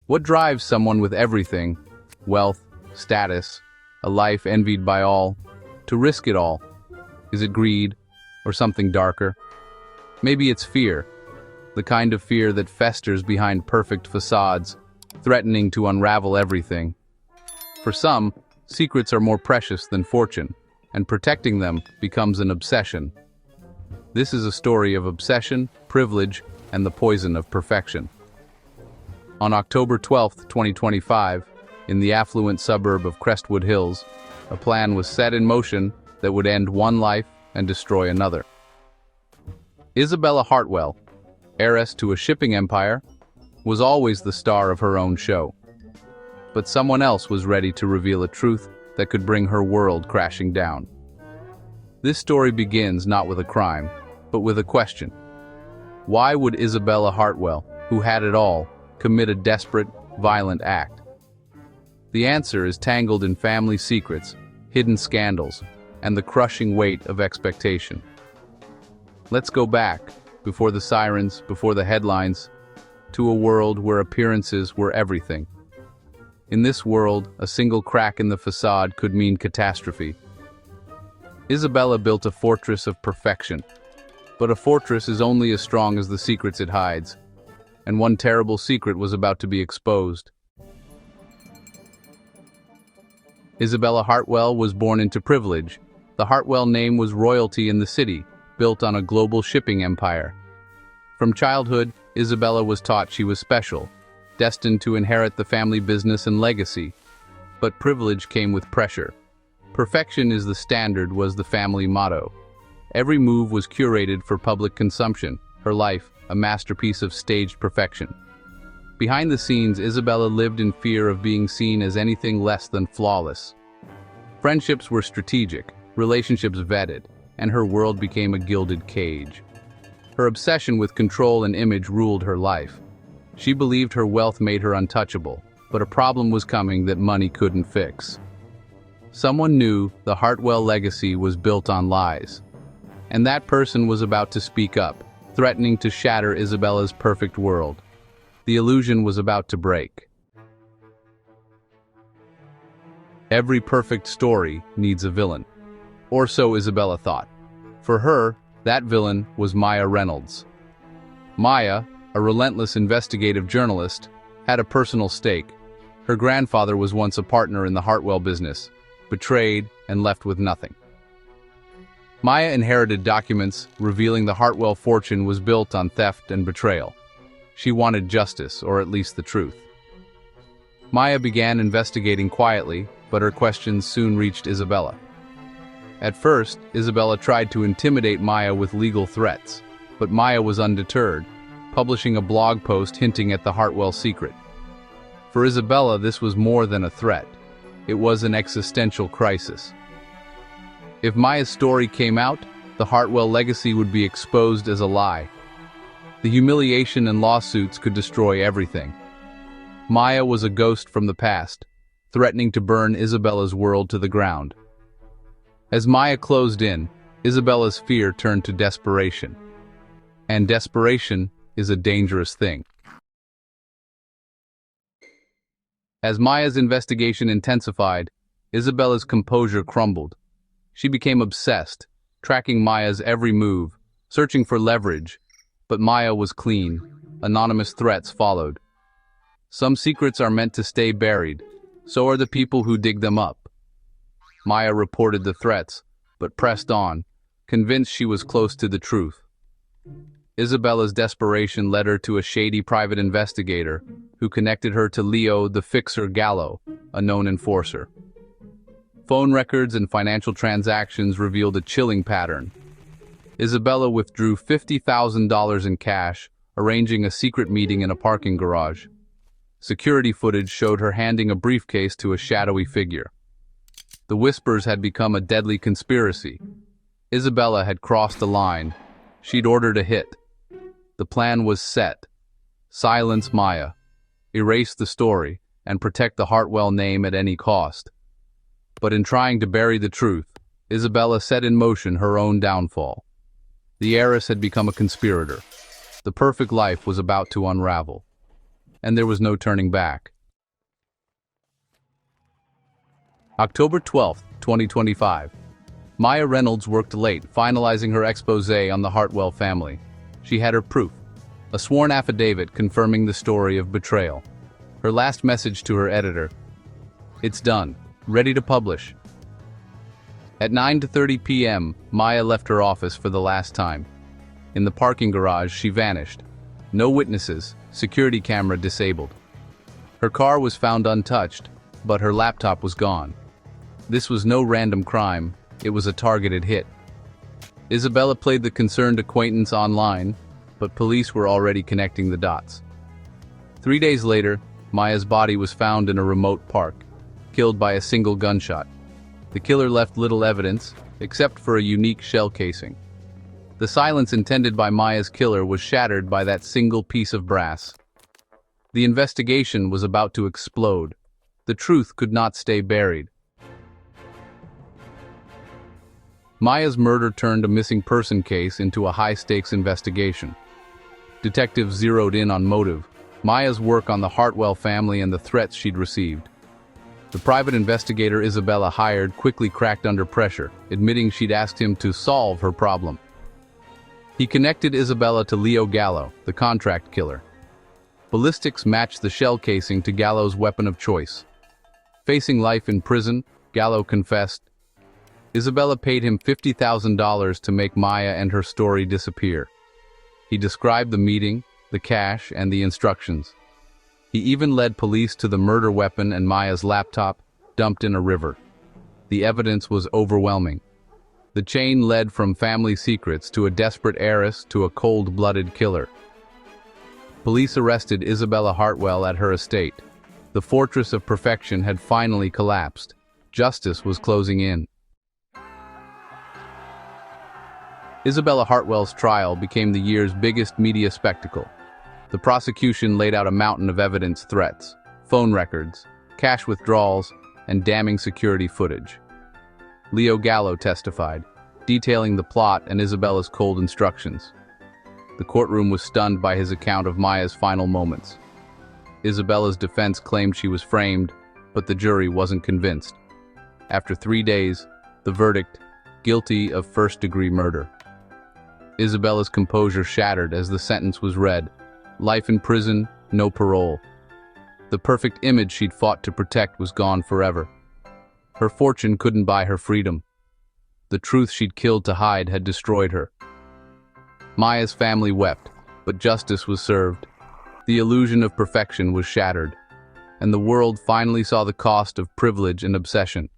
What drives someone with everything, wealth, status, a life envied by all, to risk it all? Is it greed or something darker? Maybe it's fear, the kind of fear that festers behind perfect facades, threatening to unravel everything. For some, secrets are more precious than fortune, and protecting them becomes an obsession. This is a story of obsession, privilege, and the poison of perfection. On October 12, 2025, in the affluent suburb of Crestwood Hills, a plan was set in motion that would end one life and destroy another. Isabella Hartwell, heiress to a shipping empire, was always the star of her own show. But someone else was ready to reveal a truth that could bring her world crashing down. This story begins not with a crime, but with a question. Why would Isabella Hartwell, who had it all, commit a desperate, violent act? The answer is tangled in family secrets, hidden scandals, and the crushing weight of expectation. Let's go back, before the sirens, before the headlines, to a world where appearances were everything. In this world, a single crack in the facade could mean catastrophe. Isabella built a fortress of perfection, but a fortress is only as strong as the secrets it hides, and one terrible secret was about to be exposed. Isabella Hartwell was born into privilege. The Hartwell name was royalty in the city, built on a global shipping empire. From childhood, Isabella was taught she was special, destined to inherit the family business and legacy. But privilege came with pressure. Perfection is the standard was the family motto. Every move was curated for public consumption, her life a masterpiece of staged perfection. Behind the scenes, Isabella lived in fear of being seen as anything less than flawless. Friendships were strategic, relationships vetted, and her world became a gilded cage. Her obsession with control and image ruled her life. She believed her wealth made her untouchable, but a problem was coming that money couldn't fix. Someone knew the Hartwell legacy was built on lies, and that person was about to speak up, threatening to shatter Isabella's perfect world. The illusion was about to break. Every perfect story needs a villain, or so Isabella thought. For her, that villain was Maya Reynolds. Maya, a relentless investigative journalist, had a personal stake. Her grandfather was once a partner in the Hartwell business, betrayed and left with nothing. Maya inherited documents revealing the Hartwell fortune was built on theft and betrayal. She wanted justice, or at least the truth. Maya began investigating quietly, but her questions soon reached Isabella. At first, Isabella tried to intimidate Maya with legal threats, but Maya was undeterred, publishing a blog post hinting at the Hartwell secret. For Isabella, this was more than a threat. It was an existential crisis. If Maya's story came out, the Hartwell legacy would be exposed as a lie. The humiliation and lawsuits could destroy everything. Maya was a ghost from the past, threatening to burn Isabella's world to the ground. As Maya closed in, Isabella's fear turned to desperation. And desperation is a dangerous thing. As Maya's investigation intensified, Isabella's composure crumbled. She became obsessed, tracking Maya's every move, searching for leverage. But Maya was clean. Anonymous threats followed. Some secrets are meant to stay buried. So are the people who dig them up. Maya reported the threats, but pressed on, convinced she was close to the truth. Isabella's desperation led her to a shady private investigator who connected her to Leo the Fixer Gallo, a known enforcer. Phone records and financial transactions revealed a chilling pattern. Isabella withdrew $50,000 in cash, arranging a secret meeting in a parking garage. Security footage showed her handing a briefcase to a shadowy figure. The whispers had become a deadly conspiracy. Isabella had crossed a line. She'd ordered a hit. The plan was set. Silence Maya. Erase the story and protect the Hartwell name at any cost. But in trying to bury the truth, Isabella set in motion her own downfall. The heiress had become a conspirator. The perfect life was about to unravel. and there was no turning back. October 12, 2025. Maya Reynolds worked late, finalizing her exposé on the Hartwell family. She had her proof, a sworn affidavit confirming the story of betrayal. Her last message to her editor: "It's done, ready to publish." At 9:30 p.m., Maya left her office for the last time. In the parking garage, she vanished. No witnesses, security camera disabled. Her car was found untouched, but her laptop was gone. This was no random crime, it was a targeted hit. Isabella played the concerned acquaintance online, but police were already connecting the dots. 3 days later, Maya's body was found in a remote park, killed by a single gunshot. The killer left little evidence, except for a unique shell casing. The silence intended by Maya's killer was shattered by that single piece of brass. The investigation was about to explode. The truth could not stay buried. Maya's murder turned a missing person case into a high-stakes investigation. Detectives zeroed in on motive, Maya's work on the Hartwell family, and the threats she'd received. The private investigator Isabella hired quickly cracked under pressure, admitting she'd asked him to solve her problem. He connected Isabella to Leo Gallo, the contract killer. Ballistics matched the shell casing to Gallo's weapon of choice. Facing life in prison, Gallo confessed. Isabella paid him $50,000 to make Maya and her story disappear. He described the meeting, the cash, and the instructions. He even led police to the murder weapon and Maya's laptop, dumped in a river. The evidence was overwhelming. The chain led from family secrets to a desperate heiress to a cold-blooded killer. Police arrested Isabella Hartwell at her estate. The fortress of perfection had finally collapsed. Justice was closing in. Isabella Hartwell's trial became the year's biggest media spectacle. The prosecution laid out a mountain of evidence: threats, phone records, cash withdrawals, and damning security footage. Leo Gallo testified, detailing the plot and Isabella's cold instructions. The courtroom was stunned by his account of Maya's final moments. Isabella's defense claimed she was framed, but the jury wasn't convinced. After 3 days, the verdict: guilty of first-degree murder. Isabella's composure shattered as the sentence was read: life in prison, no parole. The perfect image she'd fought to protect was gone forever. Her fortune couldn't buy her freedom. The truth she'd killed to hide had destroyed her. Maya's family wept, but justice was served. The illusion of perfection was shattered, and the world finally saw the cost of privilege and obsession.